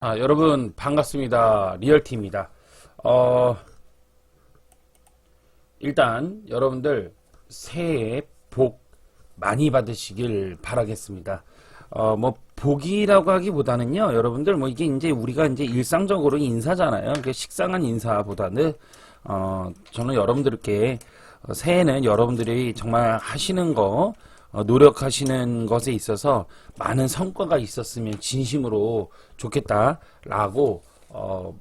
여러분 반갑습니다. 리얼티입니다. 어, 일단 여러분들 새해 복 많이 받으시길 바라겠습니다. 뭐 복이라고 하기보다는요, 여러분들 뭐 이게 이제 우리가 이제 일상적으로 인사잖아요. 식상한 인사보다는 저는 여러분들께 새해는 여러분들이 정말 하시는 거 노력하시는 것에 있어서 많은 성과가 있었으면 진심으로 좋겠다라고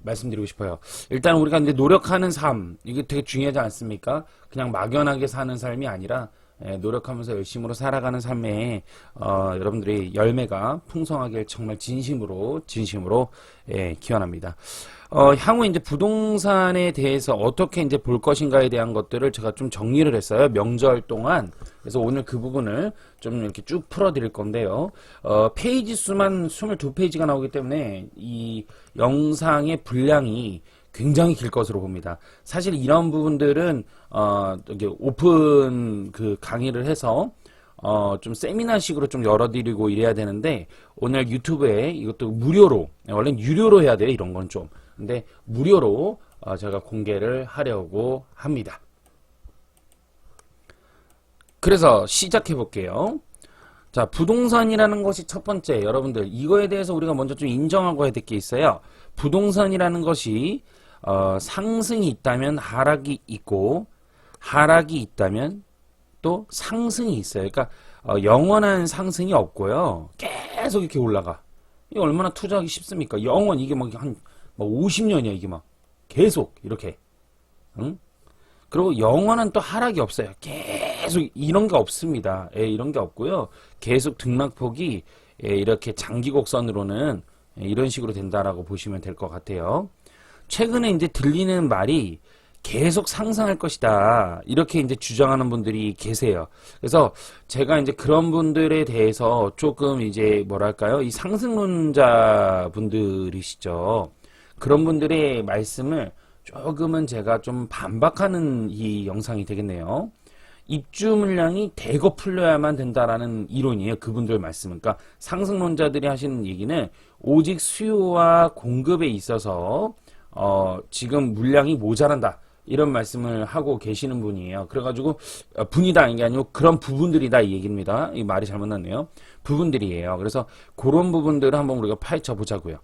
말씀드리고 싶어요. 일단 우리가 이제 노력하는 삶, 이게 되게 중요하지 않습니까? 그냥 막연하게 사는 삶이 아니라 노력하면서 열심으로 살아가는 삶에 여러분들이 열매가 풍성하길 정말 진심으로 기원합니다. 향후 이제 부동산에 대해서 어떻게 이제 볼 것인가에 대한 것들을 제가 좀 정리를 했어요. 명절 동안. 그래서 오늘 그 부분을 좀 이렇게 쭉 풀어드릴 건데요. 페이지 수만 22페이지가 나오기 때문에 이 영상의 분량이 굉장히 길 것으로 봅니다. 사실 이런 부분들은 여기 오픈 그 강의를 해서 좀 세미나식으로 좀 열어드리고 이래야 되는데, 오늘 유튜브에 이것도 무료로, 원래는 유료로 해야 돼요, 이런 건 좀. 근데 무료로 제가 공개를 하려고 합니다. 그래서 시작해 볼게요. 자, 부동산이라는 것이 첫 번째, 여러분들 이거에 대해서 우리가 먼저 좀 인정하고 해야 될 게 있어요. 부동산이라는 것이 상승이 있다면 하락이 있고, 하락이 있다면 또 상승이 있어요. 그러니까 영원한 상승이 없고요. 계속 이렇게 올라가. 이게 얼마나 투자하기 쉽습니까? 영원, 이게 막 50년이야, 이게 막 계속 이렇게. 응? 그리고 영원한 또 하락이 없어요. 계속 이런 게 없습니다. 이런 게 없고요. 계속 등락폭이 이렇게 장기 곡선으로는 이런 식으로 된다라고 보시면 될 것 같아요. 최근에 이제 들리는 말이 계속 상승할 것이다, 이렇게 이제 주장하는 분들이 계세요. 그래서 제가 이제 그런 분들에 대해서 조금 이제 뭐랄까요, 이 상승론자 분들이시죠. 그런 분들의 말씀을 조금은 제가 좀 반박하는 이 영상이 되겠네요. 입주 물량이 대거 풀려야만 된다라는 이론이에요. 그분들 말씀은. 그러니까 상승론자들이 하시는 얘기는 오직 수요와 공급에 있어서 지금 물량이 모자란다, 이런 말씀을 하고 계시는 분이에요. 그래가지고 분이다, 이게 아니고 그런 부분들이다, 이 얘기입니다. 이 말이 잘못 났네요. 부분들이에요. 그래서 그런 부분들을 한번 우리가 파헤쳐 보자고요.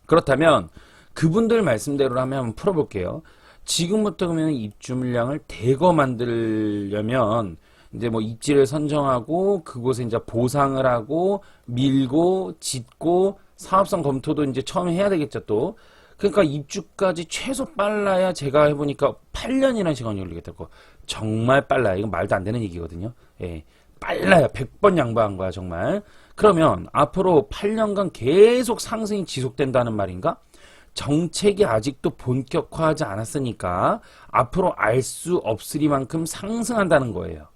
그렇다면 그분들 말씀대로 한번 풀어볼게요. 지금부터 그러면 입주 물량을 대거 만들려면 이제 뭐 입지를 선정하고 그곳에 이제 보상을 하고 밀고 짓고 사업성 검토도 이제 처음에 해야 되겠죠, 또. 그러니까 입주까지 최소 빨라야, 제가 해보니까 8년이라는 시간이 걸리겠다. 정말 빨라요. 이건 말도 안 되는 얘기거든요. 빨라요. 100번 양보한 거야, 정말. 그러면 앞으로 8년간 계속 상승이 지속된다는 말인가? 정책이 아직도 본격화하지 않았으니까 앞으로 알 수 없으리만큼 상승한다는 거예요.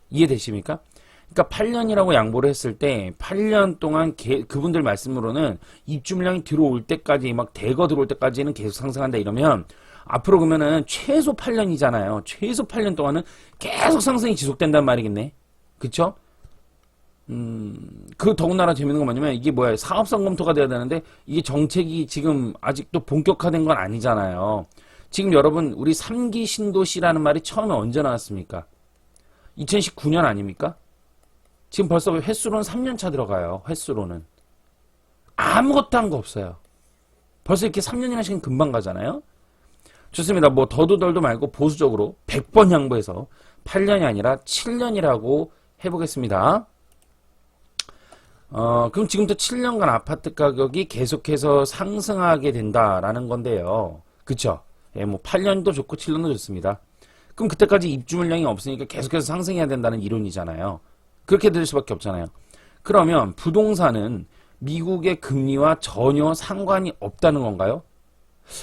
이해되십니까? 그러니까 8년이라고 양보를 했을 때 8년 동안 그분들 말씀으로는 입주 물량이 들어올 때까지, 막 대거 들어올 때까지는 계속 상승한다, 이러면 앞으로 그러면은 최소 8년이잖아요. 최소 8년 동안은 계속 상승이 지속된단 말이겠네. 그쵸? 더군다나 재밌는 건 뭐냐면, 이게 뭐야, 사업성 검토가 돼야 되는데 이게 정책이 지금 아직도 본격화된 건 아니잖아요. 지금 여러분, 우리 3기 신도시라는 말이 처음에 언제 나왔습니까? 2019년 아닙니까? 지금 벌써 횟수로는 3년 차 들어가요. 횟수로는 아무것도 한 거 없어요. 벌써 이렇게 3년이나 시간 금방 가잖아요. 좋습니다. 뭐 더도 덜도 말고 보수적으로 100번 양보해서 8년이 아니라 7년이라고 해보겠습니다. 그럼 지금부터 7년간 아파트 가격이 계속해서 상승하게 된다라는 건데요. 그쵸? 뭐 8년도 좋고 7년도 좋습니다. 그럼 그때까지 입주 물량이 없으니까 계속해서 상승해야 된다는 이론이잖아요. 그렇게 될 수밖에 없잖아요. 그러면 부동산은 미국의 금리와 전혀 상관이 없다는 건가요?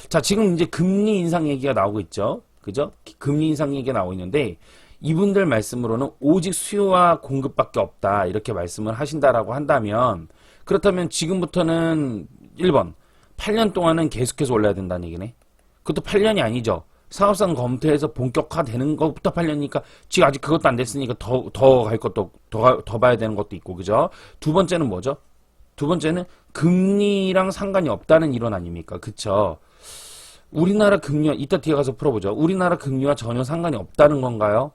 자, 지금 이제 금리 인상 얘기가 나오고 있죠. 그죠? 금리 인상 얘기가 나오고 있는데, 이분들 말씀으로는 오직 수요와 공급밖에 없다, 이렇게 말씀을 하신다라고 한다면, 그렇다면 지금부터는 1번 8년 동안은 계속해서 올라야 된다는 얘기네. 그것도 8년이 아니죠. 사업성 검토해서 본격화되는 것부터 8년이니까 지금 아직 그것도 안 됐으니까 더 갈 것도 더 봐야 되는 것도 있고, 그죠? 두 번째는 뭐죠? 두 번째는 금리랑 상관이 없다는 이론 아닙니까? 그쵸? 우리나라 금리와 이따 뒤에 가서 풀어보죠. 우리나라 금리와 전혀 상관이 없다는 건가요?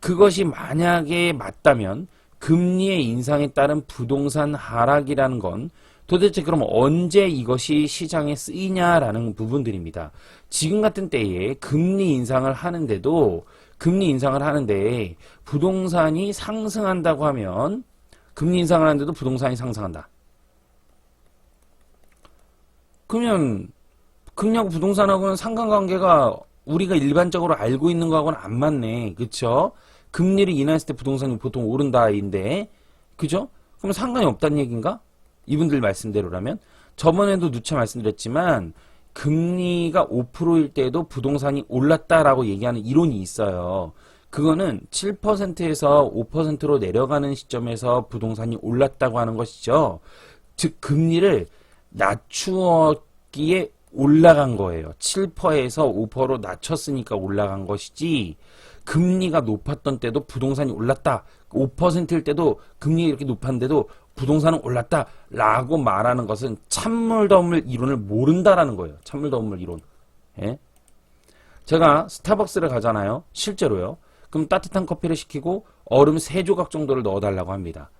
그것이 만약에 맞다면 금리의 인상에 따른 부동산 하락이라는 건 도대체 그럼 언제 이것이 시장에 쓰이냐라는 부분들입니다. 지금 같은 때에 금리 인상을 하는데 부동산이 상승한다고 하면 금리 인상을 하는데도 부동산이 상승한다. 그러면 금리하고 부동산하고는 상관관계가 우리가 일반적으로 알고 있는 거하고는 안 맞네. 그쵸? 금리를 인하했을 때 부동산이 보통 오른다인데, 그죠? 그럼 상관이 없다는 얘기인가? 이분들 말씀대로라면? 저번에도 누차 말씀드렸지만, 금리가 5%일 때도 부동산이 올랐다라고 얘기하는 이론이 있어요. 그거는 7%에서 5%로 내려가는 시점에서 부동산이 올랐다고 하는 것이죠. 즉, 금리를 낮추었기에 올라간 거예요. 7%에서 5%로 낮췄으니까 올라간 것이지, 금리가 높았던 때도 부동산이 올랐다. 5%일 때도 금리가 이렇게 높았는데도 부동산은 올랐다. 라고 말하는 것은 찬물더물 이론을 모른다라는 거예요. 찬물더물 이론. 예? 제가 스타벅스를 가잖아요. 실제로요. 그럼 따뜻한 커피를 시키고 얼음 3조각 정도를 넣어달라고 합니다.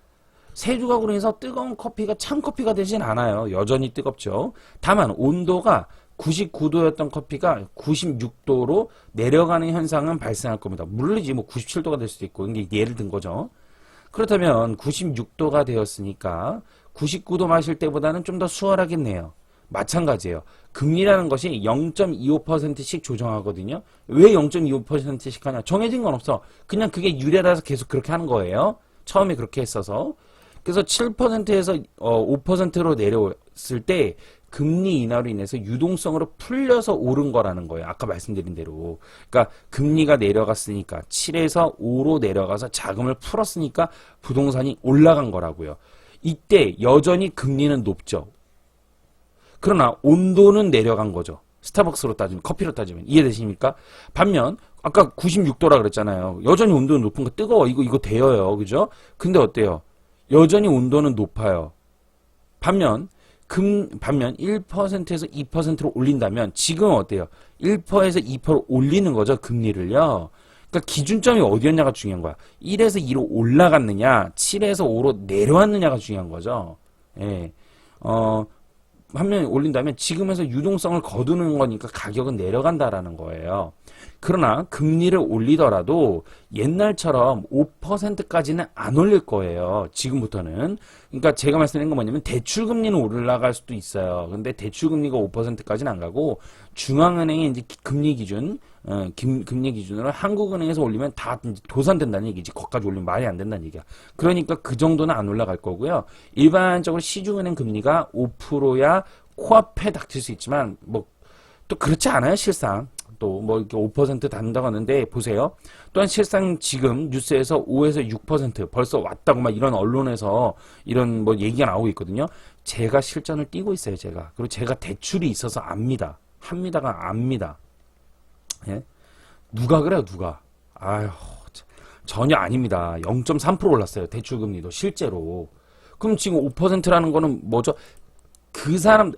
3조각으로 해서 뜨거운 커피가 찬 커피가 되진 않아요. 여전히 뜨겁죠. 다만 온도가 99도였던 커피가 96도로 내려가는 현상은 발생할 겁니다. 물론이지 뭐 97도가 될 수도 있고 이게 예를 든 거죠. 그렇다면 96도가 되었으니까 99도 마실 때보다는 좀 더 수월하겠네요. 마찬가지예요. 금리라는 것이 0.25%씩 조정하거든요. 왜 0.25%씩 하냐? 정해진 건 없어. 그냥 그게 유례라서 계속 그렇게 하는 거예요. 처음에 그렇게 했어서. 그래서 7%에서 5%로 내려왔을 때 금리 인하로 인해서 유동성으로 풀려서 오른 거라는 거예요. 아까 말씀드린 대로. 그러니까 금리가 내려갔으니까 7에서 5로 내려가서 자금을 풀었으니까 부동산이 올라간 거라고요. 이때 여전히 금리는 높죠. 그러나 온도는 내려간 거죠. 스타벅스로 따지면, 커피로 따지면. 이해되십니까? 반면 아까 96도라 그랬잖아요. 여전히 온도는 높은 거 뜨거워. 이거 데여요. 그죠? 근데 어때요? 여전히 온도는 높아요. 반면 1%에서 2%로 올린다면 지금은 어때요? 1%에서 2% 올리는 거죠. 금리를요. 그러니까 기준점이 어디였냐가 중요한 거야. 1에서 2로 올라갔느냐 7에서 5로 내려왔느냐가 중요한 거죠. 예. 반면 올린다면 지금에서 유동성을 거두는 거니까 가격은 내려간다라는 거예요. 그러나 금리를 올리더라도 옛날처럼 5%까지는 안 올릴 거예요. 지금부터는. 그러니까 제가 말씀드린 건 뭐냐면 대출금리는 올라갈 수도 있어요. 근데 대출금리가 5%까지는 안 가고 중앙은행의 이제 금리 기준, 금리 기준으로 한국은행에서 올리면 다 도산된다는 얘기지. 거기까지 올리면 말이 안 된다는 얘기야. 그러니까 그 정도는 안 올라갈 거고요. 일반적으로 시중은행 금리가 5%야 코앞에 닥칠 수 있지만 뭐 또 그렇지 않아요. 실상. 또 뭐 이렇게 5% 닿는다고 하는데 보세요. 또한 실상 지금 뉴스에서 5에서 6% 벌써 왔다고 막 이런 언론에서 이런 뭐 얘기가 나오고 있거든요. 제가 실전을 띄고 있어요. 제가. 그리고 제가 대출이 있어서 압니다. 합니다가 압니다. 예? 누가 그래요? 누가? 아휴 전혀 아닙니다. 0.3% 올랐어요. 대출금리도 실제로. 그럼 지금 5%라는 거는 뭐죠? 그 사람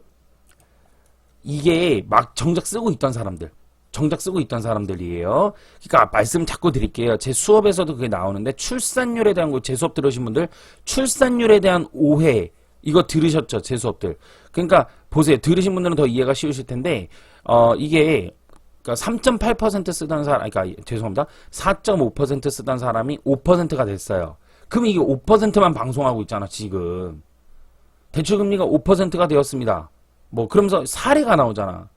이게 막 정작 쓰고 있던 사람들. 정작 쓰고 있던 사람들이에요. 그러니까 말씀 자꾸 드릴게요. 제 수업에서도 그게 나오는데 출산율에 대한 거 제 수업 들으신 분들 출산율에 대한 오해 이거 들으셨죠? 제 수업들. 그러니까 보세요. 들으신 분들은 더 이해가 쉬우실 텐데 이게 그러니까 3.8% 쓰던 사람 그러니까 죄송합니다. 4.5% 쓰던 사람이 5%가 됐어요. 그럼 이게 5%만 방송하고 있잖아, 지금. 대출금리가 5%가 되었습니다. 뭐 그러면서 사례가 나오잖아.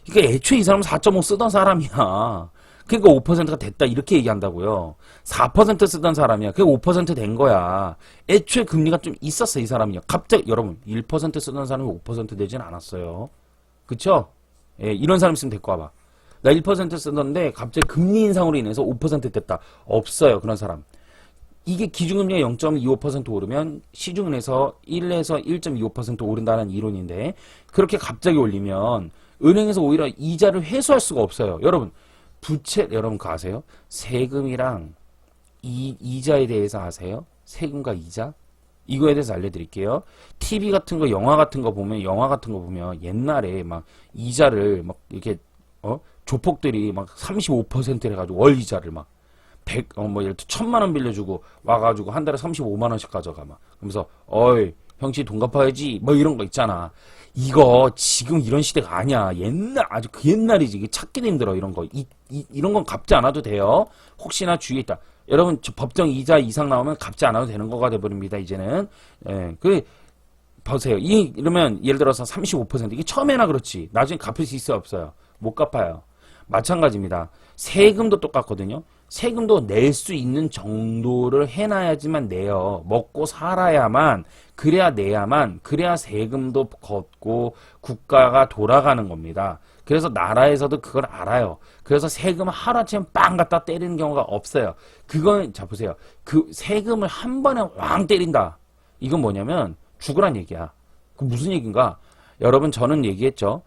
그러니까 애초에 이 사람은 4.5 쓰던 사람이야. 그러니까 5%가 됐다 이렇게 얘기한다고요. 4% 쓰던 사람이야. 그게 5%된 거야. 애초에 금리가 좀 있었어 이 사람이요. 갑자기 여러분 1% 쓰던 사람이 5% 되진 않았어요. 그쵸? 예, 이런 사람 있으면 데리고 와봐. 나 1% 쓰던데 갑자기 금리 인상으로 인해서 5% 됐다. 없어요 그런 사람. 이게 기준금리가 0.25% 오르면 시중은에서 1에서 1.25% 오른다는 이론인데 그렇게 갑자기 올리면 은행에서 오히려 이자를 회수할 수가 없어요. 여러분 부채 여러분 그거 아세요? 세금이랑 이자에 대해서 아세요? 세금과 이자? 이거에 대해서 알려드릴게요. TV 같은 거, 영화 같은 거 보면, 옛날에 막 이자를 막 이렇게, 조폭들이 막 35% 해가지고 월 이자를 막 예를 들어 1,000만 원 빌려주고 와가지고 한 달에 35만 원씩 가져가 막. 그러면서, 어이, 형씨 돈 갚아야지. 뭐 이런 거 있잖아. 이거 지금 이런 시대가 아니야. 아주 그 옛날이지. 이게 찾기도 힘들어, 이런 거. 이런 건 갚지 않아도 돼요. 혹시나 주의에 있다. 여러분, 법정 이자 이상 나오면 갚지 않아도 되는 거가 돼버립니다, 이제는. 예, 보세요. 이러면, 예를 들어서 35%. 이게 처음에나 그렇지. 나중에 갚을 수 있어요, 없어요? 못 갚아요. 마찬가지입니다. 세금도 똑같거든요. 세금도 낼 수 있는 정도를 해놔야지만 내요. 먹고 살아야만, 그래야 세금도 걷고 국가가 돌아가는 겁니다. 그래서 나라에서도 그걸 알아요. 그래서 세금 하루아침에 빵 갖다 때리는 경우가 없어요. 그건, 자, 보세요. 그 세금을 한 번에 왕 때린다. 이건 뭐냐면 죽으란 얘기야. 그 무슨 얘기인가? 여러분, 저는 얘기했죠.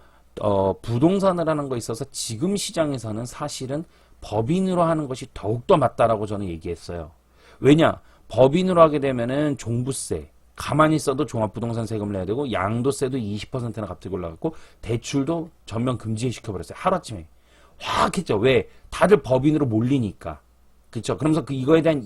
부동산을 하는 거에 있어서 지금 시장에서는 사실은 법인으로 하는 것이 더욱더 맞다라고 저는 얘기했어요. 왜냐? 법인으로 하게 되면은 종부세, 가만히 있어도 종합부동산 세금을 내야 되고, 양도세도 20%나 갑자기 올라갔고, 대출도 전면 금지시켜버렸어요. 하루아침에. 확 했죠. 왜? 다들 법인으로 몰리니까. 그쵸? 그러면서 이거에 대한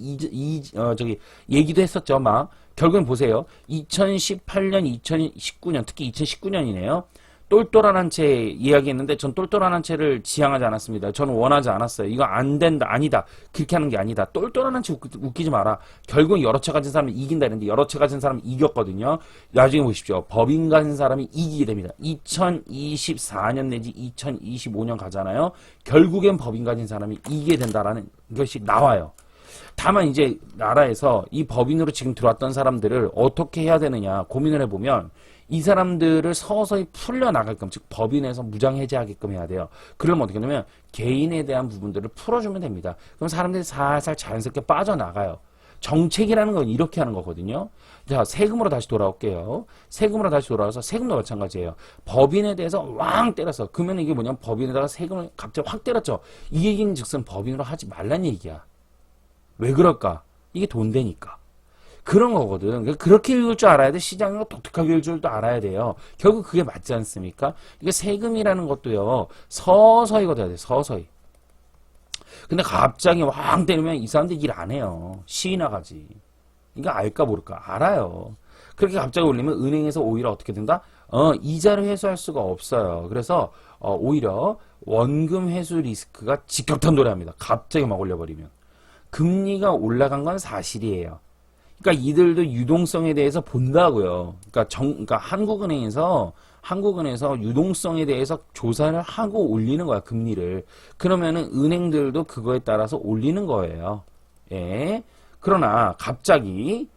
얘기도 했었죠. 막. 결국엔 보세요. 2018년, 2019년, 특히 2019년이네요. 똘똘한 한 채 이야기했는데 전 똘똘한 한 채를 지향하지 않았습니다. 저는 원하지 않았어요. 이거 안 된다. 아니다. 그렇게 하는 게 아니다. 똘똘한 한 채 웃기지 마라. 결국 여러 채 가진 사람이 이긴다 했는데 여러 채 가진 사람이 이겼거든요. 나중에 보십시오. 법인 가진 사람이 이기게 됩니다. 2024년 내지 2025년 가잖아요. 결국엔 법인 가진 사람이 이기게 된다라는 것이 나와요. 다만 이제 나라에서 이 법인으로 지금 들어왔던 사람들을 어떻게 해야 되느냐 고민을 해보면 이 사람들을 서서히 풀려나가게끔, 즉 법인에서 무장해제하게끔 해야 돼요. 그러면 어떻게 되냐면 개인에 대한 부분들을 풀어주면 됩니다. 그럼 사람들이 살살 자연스럽게 빠져나가요. 정책이라는 건 이렇게 하는 거거든요. 자, 세금으로 다시 돌아올게요. 세금으로 다시 돌아와서 세금도 마찬가지예요. 법인에 대해서 왕 때려서, 그러면 이게 뭐냐면 법인에다가 세금을 갑자기 확 때렸죠. 이 얘기는 즉슨 법인으로 하지 말란 얘기야. 왜 그럴까? 이게 돈 되니까. 그런 거거든. 그렇게 읽을 줄 알아야 돼. 시장을 독특하게 읽을 줄도 알아야 돼요. 결국 그게 맞지 않습니까? 이게 세금이라는 것도요. 서서히 걷어야 돼. 서서히. 근데 갑자기 왕 때리면 이 사람들 일 안 해요. 시위나 가지. 이거 알까 모를까? 알아요. 그렇게 갑자기 올리면 은행에서 오히려 어떻게 된다? 이자를 회수할 수가 없어요. 그래서 오히려 원금 회수 리스크가 직격탄도래합니다. 갑자기 막 올려버리면. 금리가 올라간 건 사실이에요. 그러니까 이들도 유동성에 대해서 본다고요. 그러니까 한국은행에서 유동성에 대해서 조사를 하고 올리는 거야, 금리를. 그러면은 은행들도 그거에 따라서 올리는 거예요. 예. 그러나 갑자기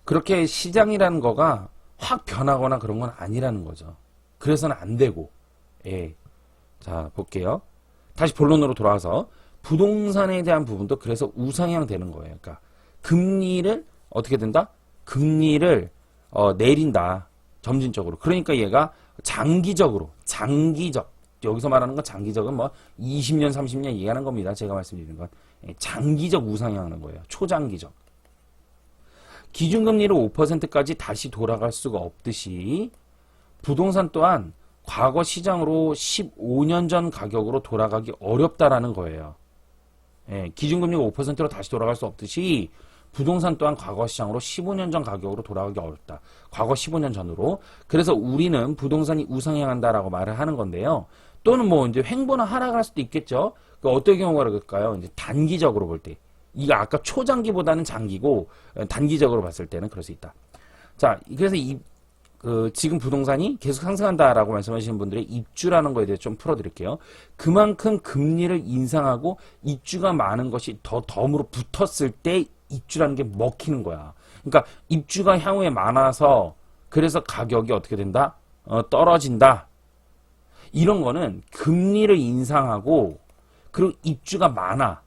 그렇게 시장이라는 거가 확 변하거나 그런 건 아니라는 거죠. 그래서는 안 되고. 예. 자, 볼게요. 다시 본론으로 돌아와서 부동산에 대한 부분도 그래서 우상향 되는 거예요. 그러니까 금리를 어떻게 된다? 금리를 내린다. 점진적으로. 그러니까 얘가 장기적 여기서 말하는 건 장기적은 뭐 20년, 30년 얘기하는 겁니다. 제가 말씀드리는 건 장기적 우상향하는 거예요. 초장기적. 기준금리를 5%까지 다시 돌아갈 수가 없듯이 부동산 또한 과거 시장으로 15년 전 가격으로 돌아가기 어렵다라는 거예요. 예, 기준금리가 5%로 다시 돌아갈 수 없듯이 부동산 또한 과거 시장으로 15년 전 가격으로 돌아가기 어렵다. 과거 15년 전으로. 그래서 우리는 부동산이 우상향한다라고 말을 하는 건데요. 또는 뭐 이제 횡보나 하락할 수도 있겠죠. 그 어떤 경우가 그럴까요? 이제 단기적으로 볼 때. 이거 아까 초장기보다는 장기고 단기적으로 봤을 때는 그럴 수 있다. 자, 그래서 지금 부동산이 계속 상승한다라고 말씀하시는 분들의 입주라는 거에 대해서 좀 풀어드릴게요. 그만큼 금리를 인상하고 입주가 많은 것이 더 덤으로 붙었을 때 입주라는 게 먹히는 거야. 그러니까 입주가 향후에 많아서 그래서 가격이 어떻게 된다? 떨어진다. 이런 거는 금리를 인상하고 그리고 입주가 많아.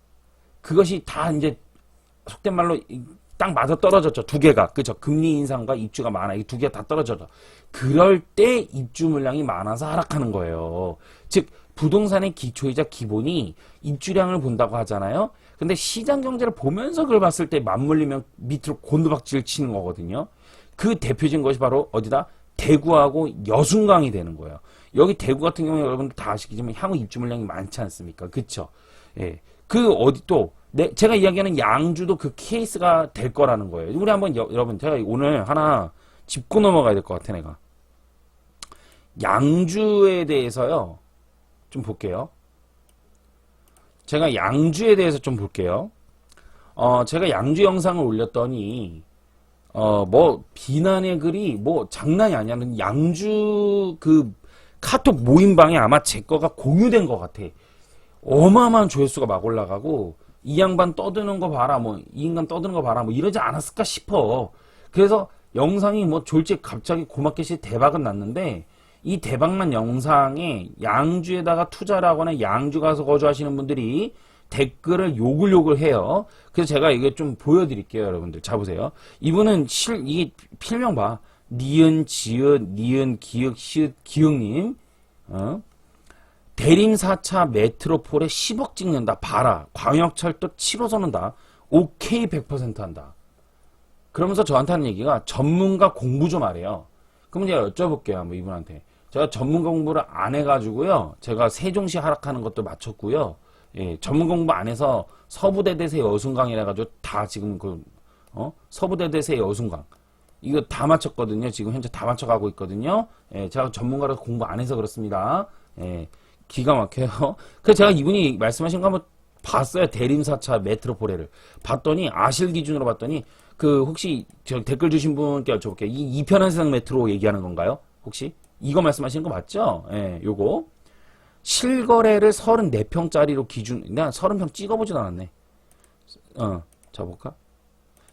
그것이 다 이제 속된 말로 딱 맞아 떨어졌죠. 두 개가. 그죠? 금리 인상과 입주가 많아. 이 두 개가 다 떨어졌죠. 그럴 때 입주 물량이 많아서 하락하는 거예요. 즉 부동산의 기초이자 기본이 입주량을 본다고 하잖아요. 근데 시장 경제를 보면서 그걸 봤을 때 맞물리면 밑으로 곤두박질 치는 거거든요. 그 대표적인 것이 바로 어디다? 대구하고 여순강이 되는 거예요. 여기 대구 같은 경우에 여러분들 다 아시겠지만 향후 입주 물량이 많지 않습니까? 그쵸? 예. 그 어디 또 제가 이야기하는 양주도 그 케이스가 될 거라는 거예요. 우리 한번 여러분 제가 오늘 하나 짚고 넘어가야 될 것 같아 내가. 양주에 대해서요. 좀 볼게요. 제가 양주에 대해서 좀 볼게요. 제가 양주 영상을 올렸더니 뭐 비난의 글이 뭐 장난이 아니야. 양주 그 카톡 모임방에 아마 제 거가 공유된 것 같아. 어마어마한 조회수가 막 올라가고 이 양반 떠드는 거 봐라 뭐 이 인간 떠드는 거 봐라 뭐 이러지 않았을까 싶어. 그래서 영상이 뭐 졸지 갑자기 고맙게씩 대박은 났는데 이 대박난 영상에 양주에다가 투자를 하거나 양주 가서 거주하시는 분들이 댓글을 욕을 해요. 그래서 제가 이게 좀 보여드릴게요, 여러분들. 자, 보세요. 이분은 이게 필명 봐. 니은, 지읒, 니은, 기읒, 시읒, 기읒님. 대림 4차 메트로폴에 10억 찍는다. 봐라. 광역철도 7호선 한다. 오케이 100% 한다. 그러면서 저한테 하는 얘기가 전문가 공부 좀 하래요. 그럼 제가 여쭤볼게요, 한번 이분한테. 제가 전문가 공부를 안 해가지고요. 제가 세종시 하락하는 것도 맞췄고요. 예, 전문 공부 안 해서 서부대대세 여순강이라 해가지고 다 지금 서부대대세 여순강. 이거 다 맞췄거든요. 지금 현재 다 맞춰가고 있거든요. 예, 제가 전문가로 공부 안 해서 그렇습니다. 예, 기가 막혀요. 그래서 제가 이분이 말씀하신 거 한번 봤어요. 대림 4차 메트로폴레를. 봤더니, 아실 기준으로 봤더니, 혹시, 저 댓글 주신 분께 여쭤볼게요. 이 이편한 세상 메트로 얘기하는 건가요? 혹시? 이거 말씀하시는 거 맞죠? 예, 요거. 실거래를 34평짜리로 기준, 내가 30평 찍어보진 않았네. 자, 볼까?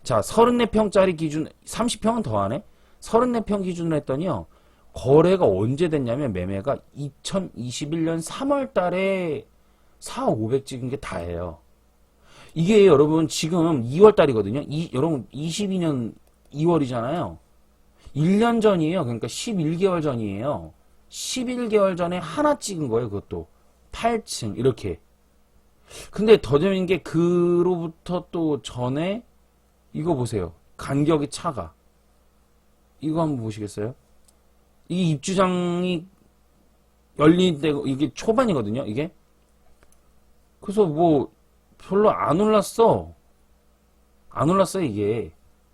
자, 34평짜리 기준, 30평은 더 하네? 34평 기준으로 했더니요, 거래가 언제 됐냐면, 매매가 2021년 3월 달에 4억 500 찍은 게 다예요. 이게 여러분, 지금 2월 달이거든요? 여러분, 22년 2월이잖아요? 1년 전이에요. 그러니까 11개월 전이에요. 11개월 전에 하나 찍은 거예요, 그것도. 8층, 이렇게. 근데 더 재밌는 게, 그로부터 또 전에, 이거 보세요. 간격이 차가. 이거 한번 보시겠어요? 이게 입주장이 열릴 때, 이게 초반이거든요, 이게. 그래서 뭐, 별로 안 올랐어. 안 올랐어, 이게.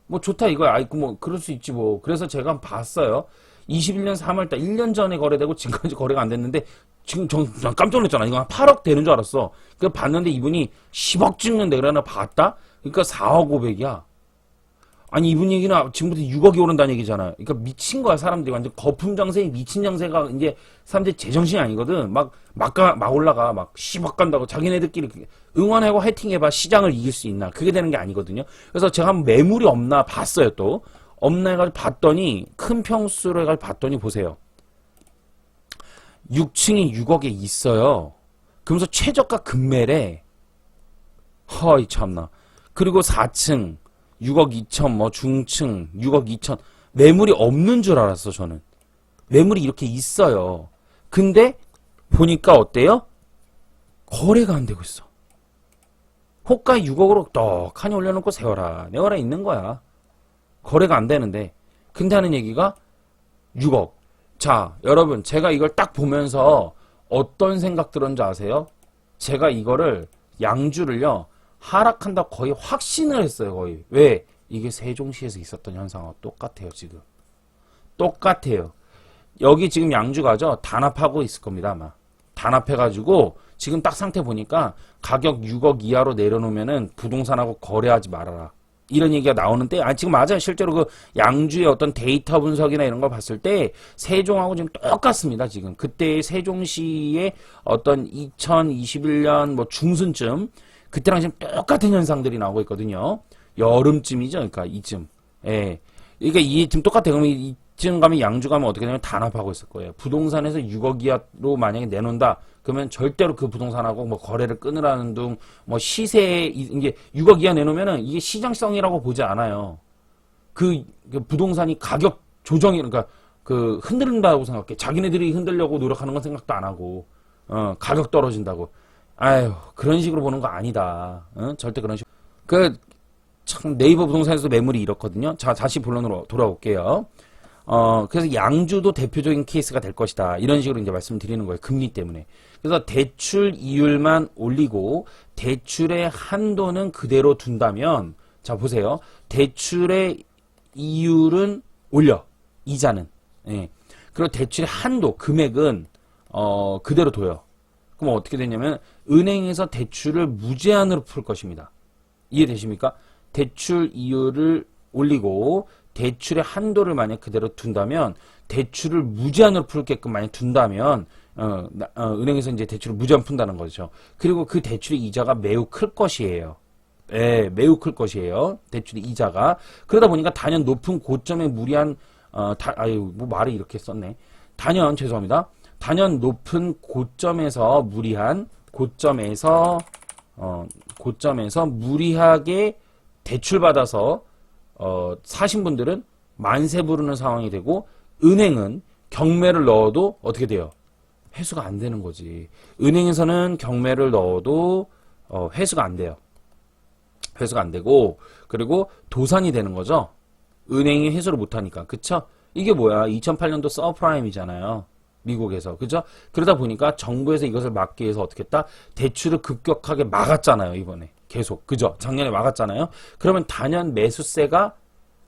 뭐 좋다 이거야. 아이고 뭐 그럴 수 있지 뭐. 그래서 제가 한번 봤어요. 21년 3월달 1년 전에 거래되고 지금까지 거래가 안 됐는데 지금 전 깜짝 놀랐잖아. 이거 한 8억 되는 줄 알았어. 그래서 봤는데 이분이 10억 찍는데 그러나 봤다? 그러니까 4억 5백이야. 아니 이분 얘기는 지금부터 6억이 오른다는 얘기잖아요. 그러니까 미친 거야 사람들이. 완전 거품 장세에 미친 장세가 이제 사람들이 제정신이 아니거든. 막 올라가 막 10억 간다고 자기네들끼리 응원하고 화이팅해봐 시장을 이길 수 있나. 그게 되는 게 아니거든요. 그래서 제가 한번 매물이 없나 봤어요. 또 없나 해가지고 봤더니 큰 평수로 해가지고 봤더니 보세요. 6층이 6억에 있어요. 그러면서 최저가 금매래. 허이 참나. 그리고 4층 6억 2천, 뭐 중층 6억 2천. 매물이 없는 줄 알았어 저는. 매물이 이렇게 있어요. 근데 보니까 어때요? 거래가 안 되고 있어. 호가 6억으로 떡하니 올려놓고 세워라 내워라 있는 거야. 거래가 안 되는데. 근데 하는 얘기가 6억. 자 여러분 제가 이걸 딱 보면서 어떤 생각 들었는지 아세요? 제가 이거를 양주를요 하락한다 거의 확신을 했어요. 거의. 왜? 이게 세종시에서 있었던 현상하고 똑같아요. 지금 똑같아요. 여기 지금 양주가죠 단합하고 있을 겁니다. 아마 단합해가지고 지금 딱 상태 보니까 가격 6억 이하로 내려놓으면은 부동산하고 거래하지 말아라 이런 얘기가 나오는데 지금 맞아요. 실제로 그 양주의 어떤 데이터 분석이나 이런 걸 봤을 때 세종하고 지금 똑같습니다. 지금 그때 세종시의 어떤 2021년 뭐 중순쯤 그때랑 지금 똑같은 현상들이 나오고 있거든요. 여름쯤이죠. 그러니까 이쯤. 예. 그러니까 이쯤 똑같아요. 그러면 이쯤 가면 양주 가면 어떻게 되냐면 단합하고 있을 거예요. 부동산에서 6억 이하로 만약에 내놓는다. 그러면 절대로 그 부동산하고 뭐 거래를 끊으라는 둥, 뭐 시세, 이게 6억 이하 내놓으면은 이게 시장성이라고 보지 않아요. 그 부동산이 가격 조정이, 그러니까 흔들린다고 생각해. 자기네들이 흔들려고 노력하는 건 생각도 안 하고. 가격 떨어진다고. 아유, 그런 식으로 보는 거 아니다. 절대 그런 식으로. 참 네이버 부동산에서 매물이 이렇거든요. 자, 다시 본론으로 돌아올게요. 그래서 양주도 대표적인 케이스가 될 것이다. 이런 식으로 이제 말씀드리는 거예요. 금리 때문에. 그래서 대출 이율만 올리고 대출의 한도는 그대로 둔다면, 자, 보세요. 대출의 이율은 올려. 이자는. 예. 그리고 대출의 한도, 금액은, 그대로 둬요. 그럼 어떻게 되냐면, 은행에서 대출을 무제한으로 풀 것입니다. 이해되십니까? 대출 이율을 올리고, 대출의 한도를 만약 그대로 둔다면, 대출을 무제한으로 풀게끔 만약 둔다면, 은행에서 이제 대출을 무제한 푼다는 거죠. 그리고 그 대출의 이자가 매우 클 것이에요. 예, 매우 클 것이에요. 대출의 이자가. 그러다 보니까 단연 높은 고점에 무리한, 뭐 말을 이렇게 썼네. 죄송합니다. 단연 높은 고점에서 무리한, 고점에서 무리하게 대출받아서, 사신 분들은 만세 부르는 상황이 되고, 은행은 경매를 넣어도 어떻게 돼요? 회수가 안 되는 거지. 은행에서는 경매를 넣어도, 회수가 안 돼요. 회수가 안 되고, 그리고 도산이 되는 거죠. 은행이 회수를 못 하니까. 그쵸? 이게 뭐야? 2008년도 서프라임이잖아요. 미국에서. 그죠? 그러다 보니까 정부에서 이것을 막기 위해서 어떻게 했다? 대출을 급격하게 막았잖아요, 이번에. 계속. 그죠? 작년에 막았잖아요. 그러면 단연 매수세가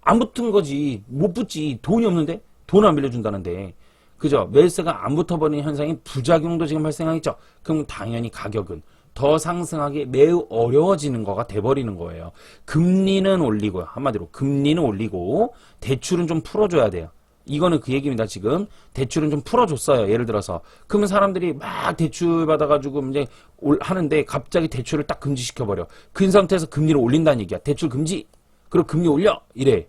안 붙은 거지. 못 붙지. 돈이 없는데? 돈 안 빌려준다는데. 그죠? 매수세가 안 붙어버리는 현상이 부작용도 지금 발생하겠죠? 그럼 당연히 가격은 더 상승하기 매우 어려워지는 거가 돼버리는 거예요. 금리는 올리고요. 한마디로 금리는 올리고 대출은 좀 풀어줘야 돼요. 이거는 그 얘기입니다. 지금 대출은 좀 풀어줬어요. 예를 들어서 그러면 사람들이 막 대출 받아가지고 이제 하는데 갑자기 대출을 딱 금지시켜버려. 그 상태에서 금리를 올린다는 얘기야. 대출 금지. 그리고 금리 올려. 이래.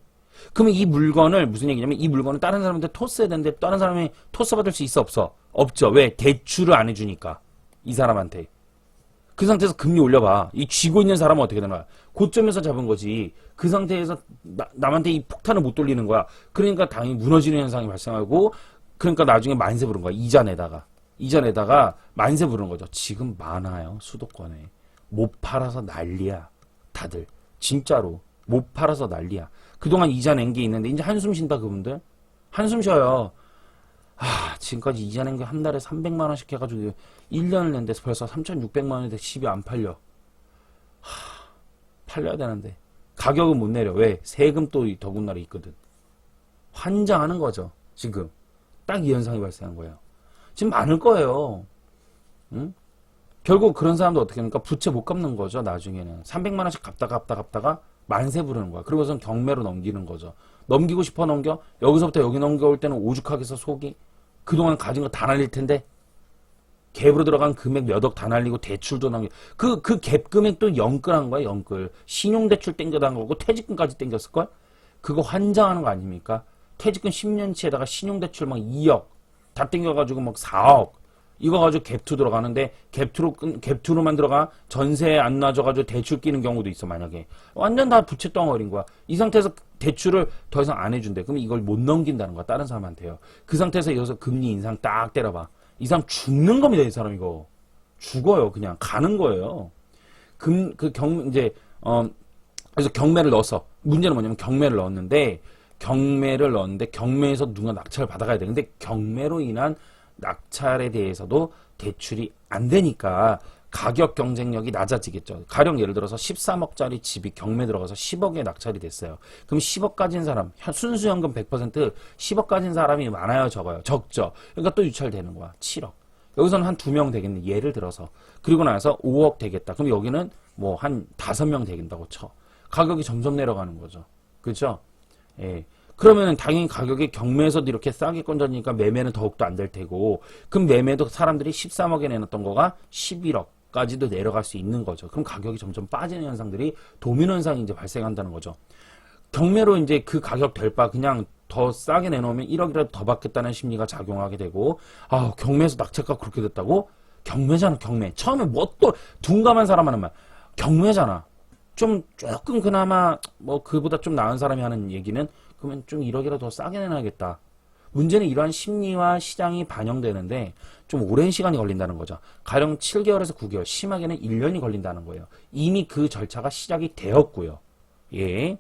그러면 이 물건을 무슨 얘기냐면 이 물건을 다른 사람한테 토스해야 되는데 다른 사람이 토스 받을 수 있어 없어? 없죠. 왜? 대출을 안 해주니까. 이 사람한테. 그 상태에서 금리 올려봐. 이 쥐고 있는 사람은 어떻게 되는 거야? 고점에서 잡은 거지. 그 상태에서 남한테 이 폭탄을 못 돌리는 거야. 그러니까 당연히 무너지는 현상이 발생하고 그러니까 나중에 만세 부른 거야. 이자 내다가 만세 부른 거죠. 지금 많아요. 수도권에. 못 팔아서 난리야. 다들. 진짜로. 못 팔아서 난리야. 그동안 이자 낸 게 있는데 이제 한숨 쉰다 그분들. 한숨 쉬어요. 지금까지 이자 낸 게 한 달에 300만 원씩 해가지고 1년을 낸데 벌써 3,600만 원인데 집이 안 팔려. 팔려야 되는데 가격은 못 내려. 왜? 세금 또 더군다나 있거든. 환장하는 거죠. 지금 딱 이 현상이 발생한 거예요. 지금 많을 거예요. 응? 결국 그런 사람도 어떻게 합니까? 부채 못 갚는 거죠. 나중에는 300만 원씩 갚다가 만세 부르는 거야. 그리고선 경매로 넘기는 거죠. 넘기고 싶어 넘겨? 여기서부터 여기 넘겨올 때는 오죽하겠어 속이? 그동안 가진 거 다 날릴 텐데 갭으로 들어간 금액 몇 억 다 날리고 대출도 남겨. 그 갭 금액도 영끌한 거야, 영끌. 신용대출 땡겨단 거고 퇴직금까지 땡겼을걸? 그거 환장하는 거 아닙니까? 퇴직금 10년치에다가 신용대출 막 2억 다 땡겨가지고 막 4억 이거 가지고 갭2 들어가는데 갭2로만 들어가 전세 안 놔줘가지고 대출 끼는 경우도 있어. 만약에 완전 다 부채 덩어리인 거야. 이 상태에서 대출을 더 이상 안 해준대. 그럼 이걸 못 넘긴다는 거야. 다른 사람한테요. 그 상태에서 여기서 금리 인상 딱 때려봐. 이 사람 죽는 겁니다. 이 사람 이거 죽어요. 그냥 가는 거예요. 그래서 경매를 넣었어. 문제는 뭐냐면 경매를 넣었는데 경매에서 누가 낙찰을 받아가야 돼. 근데 경매로 인한 낙찰에 대해서도 대출이 안 되니까 가격 경쟁력이 낮아지겠죠. 가령 예를 들어서 13억짜리 집이 경매 들어가서 10억에 낙찰이 됐어요. 그럼 10억 가진 사람, 순수 현금 100% 10억 가진 사람이 많아요, 적어요? 적죠. 그러니까 또 유찰되는 거야. 7억. 여기서는 한 2명 되겠네. 예를 들어서. 그리고 나서 5억 되겠다. 그럼 여기는 뭐 한 5명 되겠다고 쳐. 가격이 점점 내려가는 거죠. 그렇죠? 예. 그러면 당연히 가격이 경매에서도 이렇게 싸게 건져지니까 매매는 더욱더 안 될 테고, 그럼 매매도 사람들이 13억에 내놨던 거가 11억까지도 내려갈 수 있는 거죠. 그럼 가격이 점점 빠지는 현상들이 도미노 현상이 이제 발생한다는 거죠. 경매로 이제 그 가격 될 바 그냥 더 싸게 내놓으면 1억이라도 더 받겠다는 심리가 작용하게 되고, 경매에서 낙찰가 그렇게 됐다고? 경매잖아, 경매. 처음에 뭐 또 둔감한 사람 하는 말. 경매잖아. 조금 그나마 뭐 그보다 좀 나은 사람이 하는 얘기는 그러면 좀 1억이라도 더 싸게 내놔야겠다. 문제는 이러한 심리와 시장이 반영되는데 좀 오랜 시간이 걸린다는 거죠. 가령 7개월에서 9개월, 심하게는 1년이 걸린다는 거예요. 이미 그 절차가 시작이 되었고요. 예.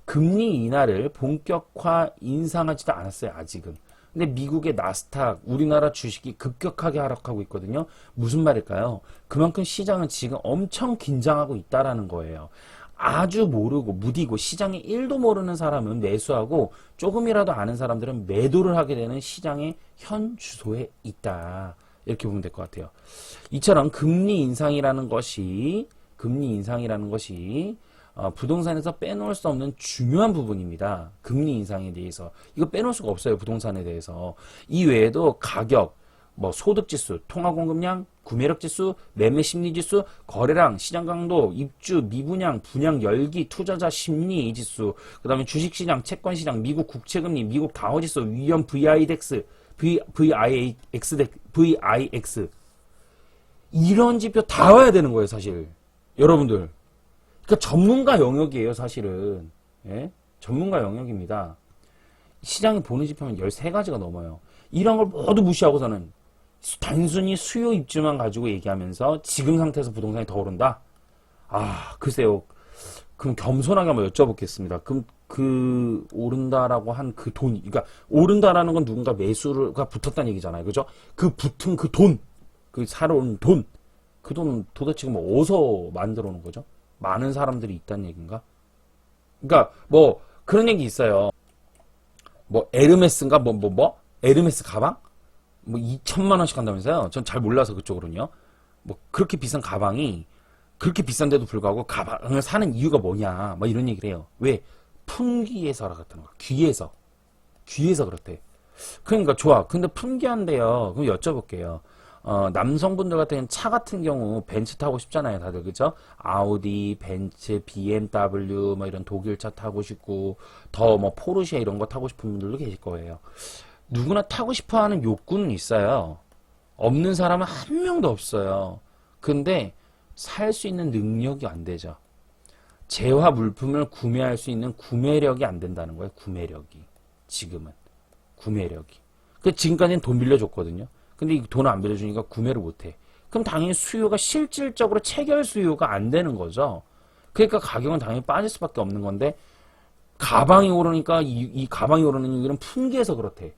금리 인하를 본격화 인상하지도 않았어요, 아직은. 근데 미국의 나스닥, 우리나라 주식이 급격하게 하락하고 있거든요. 무슨 말일까요? 그만큼 시장은 지금 엄청 긴장하고 있다라는 거예요. 아주 모르고 무디고 시장에 1도 모르는 사람은 매수하고 조금이라도 아는 사람들은 매도를 하게 되는 시장의 현 주소에 있다. 이렇게 보면 될 것 같아요. 이처럼 금리 인상이라는 것이 부동산에서 빼놓을 수 없는 중요한 부분입니다. 금리 인상에 대해서. 이거 빼놓을 수가 없어요. 부동산에 대해서. 이 외에도 가격, 소득지수, 통화공급량, 구매력지수, 매매심리지수, 거래량, 시장 강도, 입주, 미분양, 분양, 열기, 투자자 심리지수, 그 다음에 주식시장, 채권시장, 미국 국채금리, 미국 다우지수, 위험 VIX, VIX. 이런 지표 다 와야 되는 거예요, 사실. 여러분들. 그러니까 전문가 영역이에요, 사실은. 예? 전문가 영역입니다. 시장이 보는 지표는 13가지가 넘어요. 이런 걸 모두 무시하고서는 단순히 수요 입주만 가지고 얘기하면서 지금 상태에서 부동산이 더 오른다? 글쎄요. 그럼 겸손하게 한번 여쭤보겠습니다. 그럼 그 오른다라고 한 그 돈이, 그러니까 오른다라는 건 누군가 매수가 붙었다는 얘기잖아요. 그죠? 그 붙은 그 돈, 그 사러 온 돈, 그 돈 도대체 어디서 만들어 놓은 거죠? 많은 사람들이 있다는 얘기인가? 그러니까 그런 얘기 있어요. 에르메스인가 에르메스 가방? 2천만 원씩 한다면서요? 전 잘 몰라서 그쪽으로는요. 그렇게 비싼 가방이 그렇게 비싼데도 불구하고 가방을 사는 이유가 뭐냐? 이런 얘기를 해요. 왜? 품귀해서라 같다는 거야. 귀해서 그렇대. 그러니까 좋아. 근데 품귀한데요. 그럼 여쭤볼게요. 남성분들 같은 차 같은 경우 벤츠 타고 싶잖아요, 다들. 그죠? 아우디, 벤츠, BMW, 이런 독일차 타고 싶고, 더 포르쉐 이런 거 타고 싶은 분들도 계실 거예요. 누구나 타고 싶어 하는 욕구는 있어요. 없는 사람은 한 명도 없어요. 근데 살 수 있는 능력이 안 되죠. 재화 물품을 구매할 수 있는 구매력이 안 된다는 거예요, 구매력이. 지금은. 구매력이. 지금까지는 돈 빌려줬거든요. 근데 이 돈을 안 빌려주니까 구매를 못해. 그럼 당연히 수요가 실질적으로 체결 수요가 안 되는 거죠. 그러니까 가격은 당연히 빠질 수밖에 없는 건데, 가방이 오르니까 이 가방이 오르는 이유는 품귀해서 그렇대.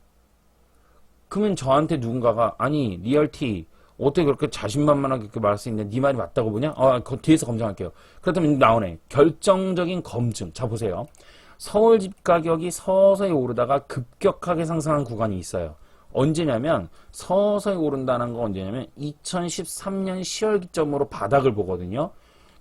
그러면 저한테 누군가가 아니 리얼티 어떻게 그렇게 자신만만하게 그렇게 말할 수 있는데 네 말이 맞다고 보냐? 그 뒤에서 검증할게요. 그렇다면 나오네. 결정적인 검증. 자 보세요. 서울 집 가격이 서서히 오르다가 급격하게 상승한 구간이 있어요. 언제냐면 서서히 오른다는 건 언제냐면 2013년 10월 기점으로 바닥을 보거든요.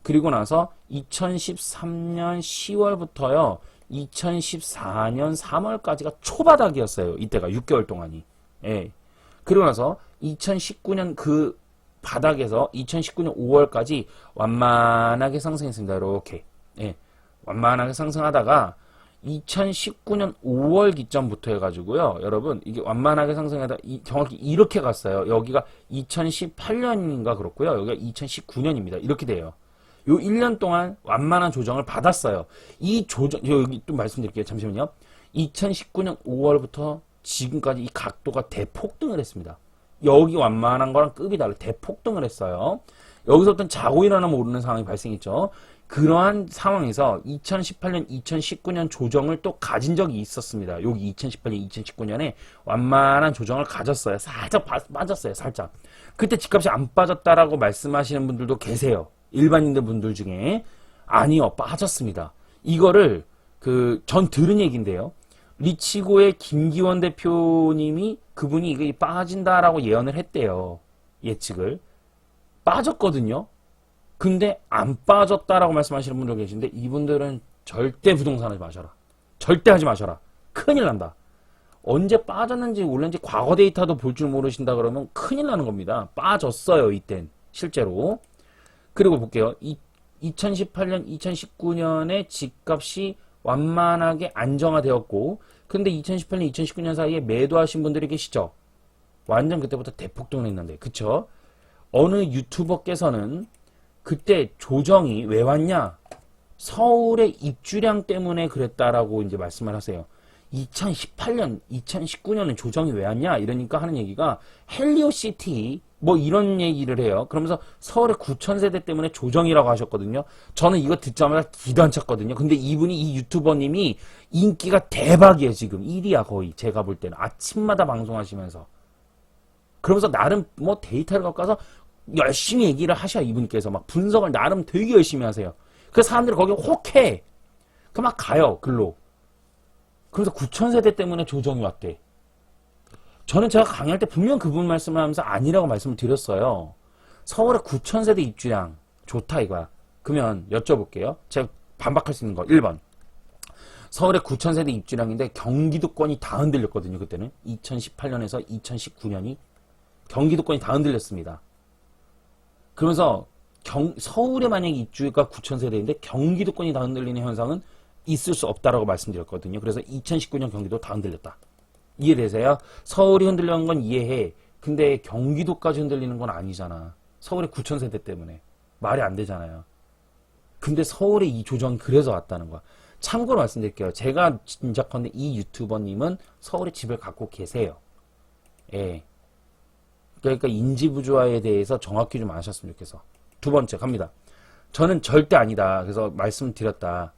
그리고 나서 2013년 10월부터요. 2014년 3월까지가 초바닥이었어요. 이때가 6개월 동안이. 예. 그리고 나서 2019년 그 바닥에서 2019년 5월까지 완만하게 상승했습니다. 이렇게. 예. 완만하게 상승하다가 2019년 5월 기점부터 해가지고요. 여러분, 이게 완만하게 상승하다 정확히 이렇게 갔어요. 여기가 2018년인가 그렇고요. 여기가 2019년입니다. 이렇게 돼요. 요 1년 동안 완만한 조정을 받았어요. 이 조정, 여기 또 말씀드릴게요. 잠시만요. 2019년 5월부터 지금까지 이 각도가 대폭등을 했습니다. 여기 완만한 거랑 급이 달라. 대폭등을 했어요. 여기서부터 자고 일어나면 오르는 상황이 발생했죠. 그러한 상황에서 2018년, 2019년 조정을 또 가진 적이 있었습니다. 여기 2018년, 2019년에 완만한 조정을 가졌어요. 살짝 빠졌어요. 살짝. 그때 집값이 안 빠졌다라고 말씀하시는 분들도 계세요. 일반인들 분들 중에. 아니요. 빠졌습니다. 이거를 전 들은 얘기인데요. 리치고의 김기원 대표님이 그분이 이게 빠진다라고 예언을 했대요. 예측을. 빠졌거든요. 근데 안 빠졌다라고 말씀하시는 분들 계신데 이분들은 절대 부동산 하지 마셔라. 절대 하지 마셔라. 큰일 난다. 언제 빠졌는지 올랐는지 과거 데이터도 볼 줄 모르신다 그러면 큰일 나는 겁니다. 빠졌어요. 이땐 실제로. 그리고 볼게요. 2018년, 2019년에 집값이 완만하게 안정화되었고 근데 2018년, 2019년 사이에 매도하신 분들이 계시죠? 완전 그때부터 대폭등을 했는데 그쵸? 어느 유튜버께서는 그때 조정이 왜 왔냐? 서울의 입주량 때문에 그랬다라고 이제 말씀을 하세요. 2018년, 2019년은 조정이 왜 왔냐? 이러니까 하는 얘기가 헬리오시티 뭐 이런 얘기를 해요. 그러면서 서울의 9,000세대 때문에 조정이라고 하셨거든요. 저는 이거 듣자마자 기도 안 찼거든요. 근데 이분이 이 유튜버님이 인기가 대박이에요. 지금 1위야 거의 제가 볼 때는 아침마다 방송하시면서 그러면서 나름 뭐 데이터를 갖고 가서 열심히 얘기를 하셔. 이분께서 막 분석을 나름 되게 열심히 하세요. 그래서 사람들이 거기 혹해. 그 막 가요 글로. 그래서 9,000세대 때문에 조정이 왔대. 저는 제가 강의할 때 분명 그분 말씀을 하면서 아니라고 말씀을 드렸어요. 서울의 9,000세대 입주량 좋다 이거야. 그러면 여쭤볼게요. 제가 반박할 수 있는 거 1번. 서울의 9,000세대 입주량인데 경기도권이 다 흔들렸거든요. 그때는 2018년에서 2019년이 경기도권이 다 흔들렸습니다. 그러면서 서울에 만약에 입주가 9,000세대인데 경기도권이 다 흔들리는 현상은 있을 수 없다라고 말씀드렸거든요. 그래서 2019년 경기도 다 흔들렸다. 이해되세요? 서울이 흔들리는 건 이해해. 근데 경기도까지 흔들리는 건 아니잖아. 서울의 9,000세대 때문에. 말이 안 되잖아요. 근데 서울의 이 조정이 그래서 왔다는 거야. 참고로 말씀드릴게요. 제가 짐작컨대 이 유튜버님은 서울에 집을 갖고 계세요. 예. 그러니까 인지부조화에 대해서 정확히 좀 아셨으면 좋겠어. 두 번째 갑니다. 저는 절대 아니다. 그래서 말씀드렸다.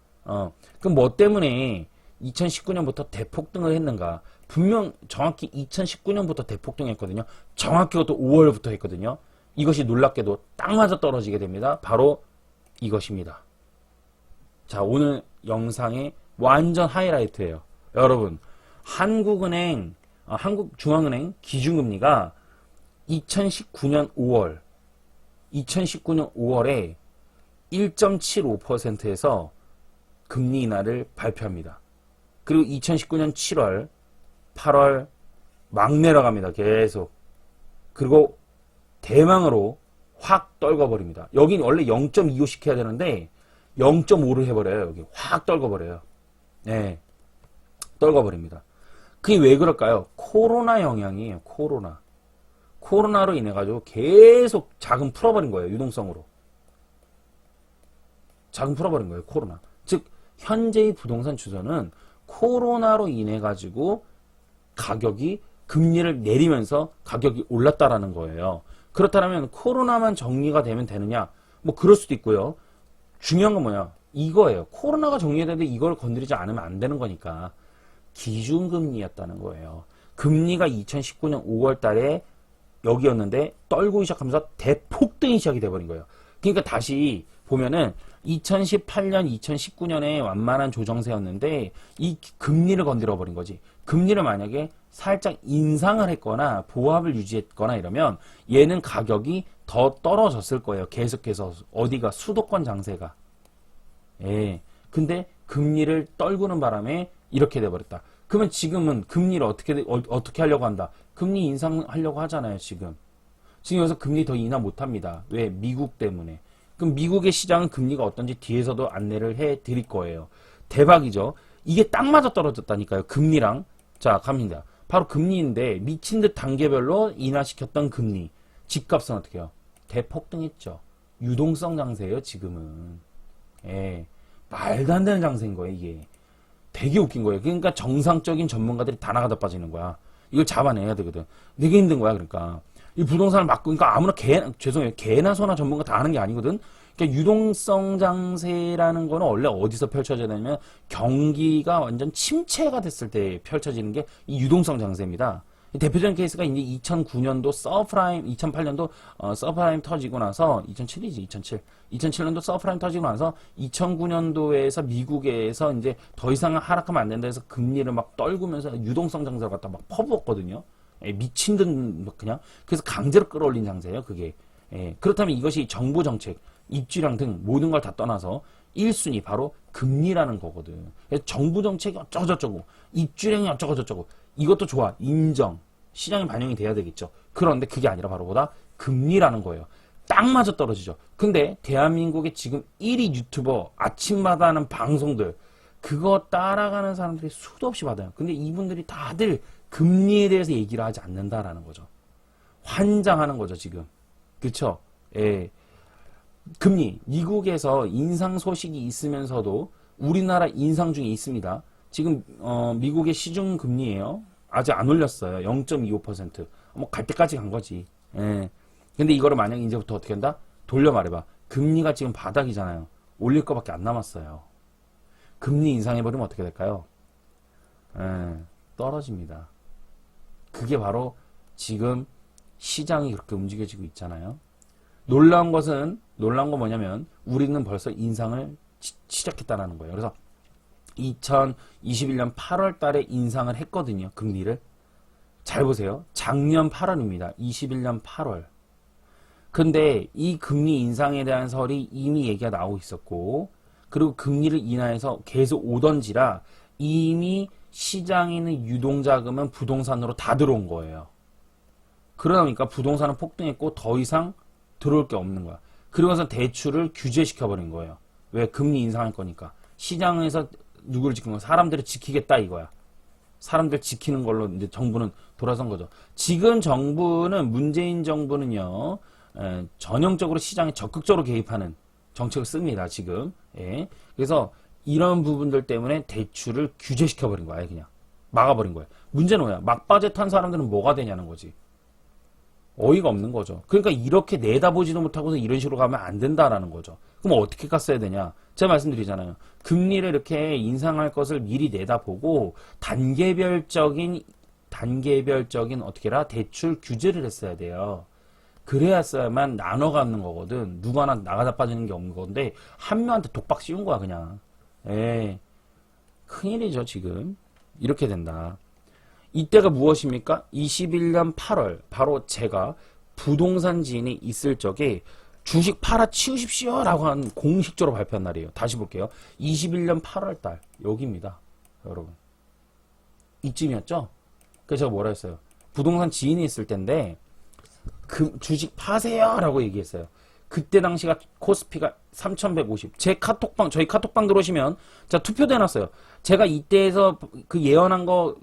그럼 뭐 때문에 2019년부터 대폭등을 했는가? 분명 정확히 2019년부터 대폭등했거든요. 정확히 그것도 5월부터 했거든요. 이것이 놀랍게도 딱 맞아 떨어지게 됩니다. 바로 이것입니다. 자, 오늘 영상의 완전 하이라이트예요. 여러분, 한국중앙은행 기준금리가 2019년 5월에 1.75%에서 금리 인하를 발표합니다. 그리고 2019년 7월, 8월 막 내려갑니다. 계속. 그리고 대망으로 확 떨궈버립니다. 여긴 원래 0.25씩 해야 되는데 0.5를 해버려요. 여기 확 떨궈버려요. 네, 떨궈버립니다. 그게 왜 그럴까요? 코로나 영향이에요. 코로나로 인해가지고 계속 자금 풀어버린 거예요. 유동성으로. 자금 풀어버린 거예요. 코로나. 즉 현재의 부동산 추세는 코로나로 인해가지고 가격이 금리를 내리면서 가격이 올랐다라는 거예요. 그렇다면 코로나만 정리가 되면 되느냐? 뭐 그럴 수도 있고요. 중요한 건 뭐냐? 이거예요. 코로나가 정리되는데 이걸 건드리지 않으면 안 되는 거니까 기준금리였다는 거예요. 금리가 2019년 5월 달에 여기였는데 떨고 시작하면서 대폭등이 시작이 돼버린 거예요. 그러니까 다시 보면은 2018년, 2019년에 완만한 조정세였는데 이 금리를 건드려 버린 거지. 금리를 만약에 살짝 인상을 했거나 보합을 유지했거나 이러면 얘는 가격이 더 떨어졌을 거예요. 계속해서 어디가 수도권 장세가. 예. 근데 금리를 떨구는 바람에 이렇게 돼버렸다. 그러면 지금은 금리를 어떻게 하려고 한다? 금리 인상하려고 하잖아요, 지금. 지금 여기서 금리 더 인하 못 합니다. 왜? 미국 때문에. 그럼 미국의 시장은 금리가 어떤지 뒤에서도 안내를 해 드릴 거예요. 대박이죠? 이게 딱 맞아 떨어졌다니까요. 금리랑. 자, 갑니다. 바로 금리인데 미친 듯 단계별로 인하시켰던 금리. 집값은 어떻게 해요? 대폭등했죠. 유동성 장세예요, 지금은. 예. 말도 안 되는 장세인 거예요, 이게. 되게 웃긴 거예요. 그러니까 정상적인 전문가들이 다 나가다 빠지는 거야. 이걸 잡아내야 되거든. 되게 힘든 거야, 그러니까. 이 부동산을 막고, 그러니까 아무나 죄송해요. 개나 소나 전문가 다 하는 게 아니거든. 그러니까 유동성 장세라는 거는 원래 어디서 펼쳐져야 되냐면 경기가 완전 침체가 됐을 때 펼쳐지는 게 이 유동성 장세입니다. 대표적인 케이스가 이제 2009년도 서프라임, 2008년도 서프라임 터지고 나서 2007이지, 2007년도 서프라임 터지고 나서 2009년도에서 미국에서 이제 더 이상 하락하면 안 된다 해서 금리를 막 떨구면서 유동성 장세를 갖다 막 퍼부었거든요. 예, 미친 듯 그냥. 그래서 강제로 끌어올린 장세예요, 그게. 예, 그렇다면 이것이 정부 정책, 입주량 등 모든 걸 다 떠나서 1순위 바로 금리라는 거거든. 정부 정책이 어쩌고저쩌고, 입주량이 어쩌고저쩌고, 이것도 좋아. 인정. 시장에 반영이 돼야 되겠죠. 그런데 그게 아니라 바로 보다 금리라는 거예요. 딱 맞아 떨어지죠. 근데 대한민국의 지금 1위 유튜버 아침마다 하는 방송들 그거 따라가는 사람들이 수도 없이 받아요. 근데 이분들이 다들 금리에 대해서 얘기를 하지 않는다라는 거죠. 환장하는 거죠, 지금. 그쵸? 예. 금리, 미국에서 인상 소식이 있으면서도 우리나라 인상 중에 있습니다. 지금 미국의 시중 금리예요. 아직 안 올렸어요. 0.25%. 뭐 갈 때까지 간 거지. 예. 근데 이거를 만약 이제부터 어떻게 한다? 돌려 말해봐. 금리가 지금 바닥이잖아요. 올릴 거밖에 안 남았어요. 금리 인상해버리면 어떻게 될까요? 예, 떨어집니다. 그게 바로 지금 시장이 그렇게 움직여지고 있잖아요. 놀라운 건 뭐냐면 우리는 벌써 인상을 시작했다는 거예요. 그래서 2021년 8월 달에 인상을 했거든요. 금리를. 잘 보세요. 작년 8월입니다. 21년 8월. 근데 이 금리 인상에 대한 설이 이미 얘기가 나오고 있었고, 그리고 금리를 인하해서 계속 오던지라 이미 시장에 있는 유동자금은 부동산으로 다 들어온 거예요. 그러다 보니까 부동산은 폭등했고 더 이상 들어올 게 없는 거야. 그러면서 대출을 규제시켜버린 거예요. 왜? 금리 인상할 거니까. 시장에서 누구를 지키는 거야? 사람들을 지키겠다 이거야. 사람들 지키는 걸로 이제 정부는 돌아선 거죠. 지금 정부는, 문재인 정부는요, 전형적으로 시장에 적극적으로 개입하는 정책을 씁니다, 지금. 예. 그래서 이런 부분들 때문에 대출을 규제시켜버린 거야, 그냥. 막아버린 거야. 문제는 뭐야? 막바지 탄 사람들은 뭐가 되냐는 거지. 어이가 없는 거죠. 그러니까 이렇게 내다보지도 못하고서 이런 식으로 가면 안 된다라는 거죠. 그럼 어떻게 갔어야 되냐? 제가 말씀드리잖아요. 금리를 이렇게 인상할 것을 미리 내다보고 단계별적인 어떻게 해라? 대출 규제를 했어야 돼요. 그래야만 나눠가는 거거든. 누구 하나 나가다 빠지는 게 없는 건데 한 명한테 독박 씌운 거야 그냥. 예, 큰일이죠 지금. 이렇게 된다. 이때가 무엇입니까? 21년 8월. 바로 제가 부동산 지인이 있을 적에 주식 팔아치우십시오 라고 한 공식적으로 발표한 날이에요. 다시 볼게요. 21년 8월 달 여기입니다. 여러분. 이쯤이었죠? 그래서 제가 뭐라 했어요? 부동산 지인이 있을 텐데 주식 파세요 라고 얘기했어요. 그때 당시가 코스피가 3150. 저희 카톡방 들어오시면 자 투표도 해놨어요. 제가 이때에서 그 예언한 거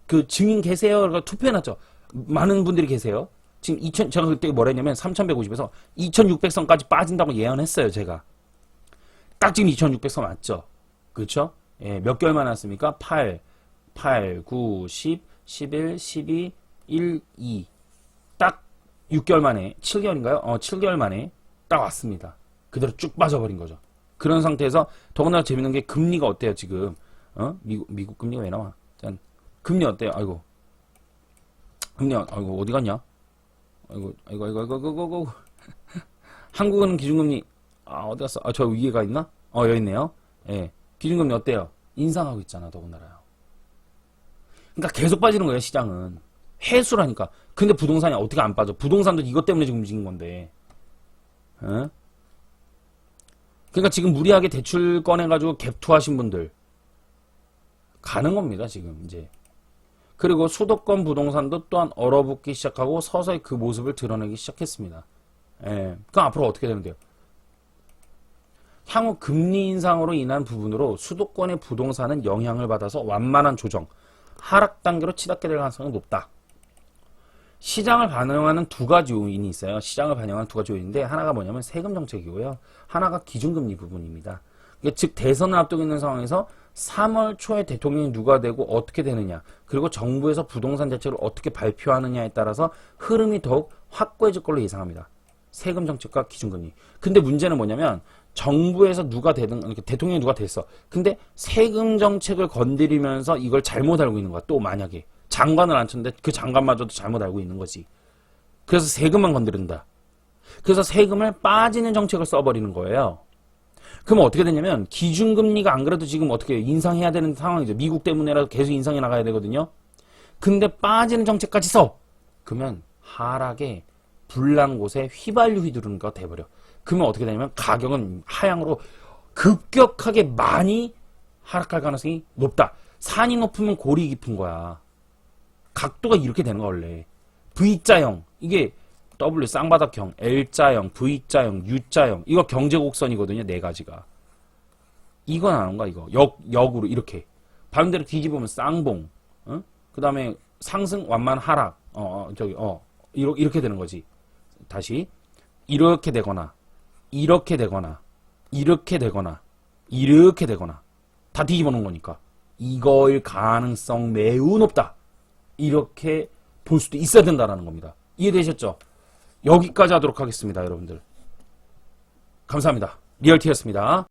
그 증인 계세요? 그러니까 투표해놨죠. 많은 분들이 계세요. 지금 제가 그때 뭐라 했냐면 3150에서 2600선까지 빠진다고 예언했어요. 제가 딱 지금 2600선 맞죠? 그렇죠? 예, 몇 개월 만에 왔습니까? 8, 9, 10, 11, 12, 1, 2 딱 6개월 만에 7개월인가요? 7개월 만에 딱 왔습니다. 그대로 쭉 빠져버린 거죠. 그런 상태에서 더구나 재밌는 게 금리가 어때요 지금? 미국 금리가 왜 나와? 짠. 금리 어때요? 아이고. 금리 아이고 어디 갔냐? 아이고. 한국은 기준금리 어디 갔어? 저 위에가 있나? 여기 있네요. 예. 기준금리 어때요? 인상하고 있잖아 더군다나요. 그러니까 계속 빠지는 거예요 시장은. 해수라니까. 근데 부동산이 어떻게 안 빠져? 부동산도 이것 때문에 지금 움직인 건데. 어? 그러니까 지금 무리하게 대출 꺼내가지고 갭투 하신 분들 가는 겁니다 지금 이제. 그리고 수도권 부동산도 또한 얼어붙기 시작하고 서서히 그 모습을 드러내기 시작했습니다. 예. 그럼 앞으로 어떻게 되는데요? 향후 금리 인상으로 인한 부분으로 수도권의 부동산은 영향을 받아서 완만한 조정, 하락 단계로 치닫게 될 가능성이 높다. 시장을 반영하는 두 가지 요인이 있어요. 시장을 반영하는 두 가지 요인인데 하나가 뭐냐면 세금 정책이고요. 하나가 기준금리 부분입니다. 즉 대선을 앞두고 있는 상황에서 3월 초에 대통령이 누가 되고 어떻게 되느냐, 그리고 정부에서 부동산 대책을 어떻게 발표하느냐에 따라서 흐름이 더욱 확고해질 걸로 예상합니다. 세금 정책과 기준금리. 근데 문제는 뭐냐면 정부에서 누가 되든 대통령이 누가 됐어. 근데 세금 정책을 건드리면서 이걸 잘못 알고 있는 거야. 또 만약에 장관을 앉혔는데 그 장관마저도 잘못 알고 있는 거지. 그래서 세금만 건드린다. 그래서 세금을 빠지는 정책을 써버리는 거예요. 그러면 어떻게 되냐면 기준금리가 안 그래도 지금 어떻게 인상해야 되는 상황이죠. 미국 때문에라도 계속 인상해 나가야 되거든요. 근데 빠지는 정책까지 써. 그러면 하락에 불난 곳에 휘발유 휘두르는 거 돼버려. 그러면 어떻게 되냐면 가격은 하향으로 급격하게 많이 하락할 가능성이 높다. 산이 높으면 골이 깊은 거야. 각도가 이렇게 되는 거 원래. V자형 이게 W 쌍바닥형, L자형, V자형, U자형 이거 경제곡선이거든요. 네 가지가. 이건 아는가 이거. 역으로 이렇게. 반대로 뒤집으면 쌍봉. 그 다음에 상승 완만 하락. 이렇게 되는 거지. 다시 이렇게 되거나 이렇게 되거나 이렇게 되거나 이렇게 되거나 다 뒤집어 놓은 거니까. 이거일 가능성 매우 높다. 이렇게 볼 수도 있어야 된다는 겁니다. 이해되셨죠? 여기까지 하도록 하겠습니다, 여러분들. 감사합니다. 리얼티였습니다.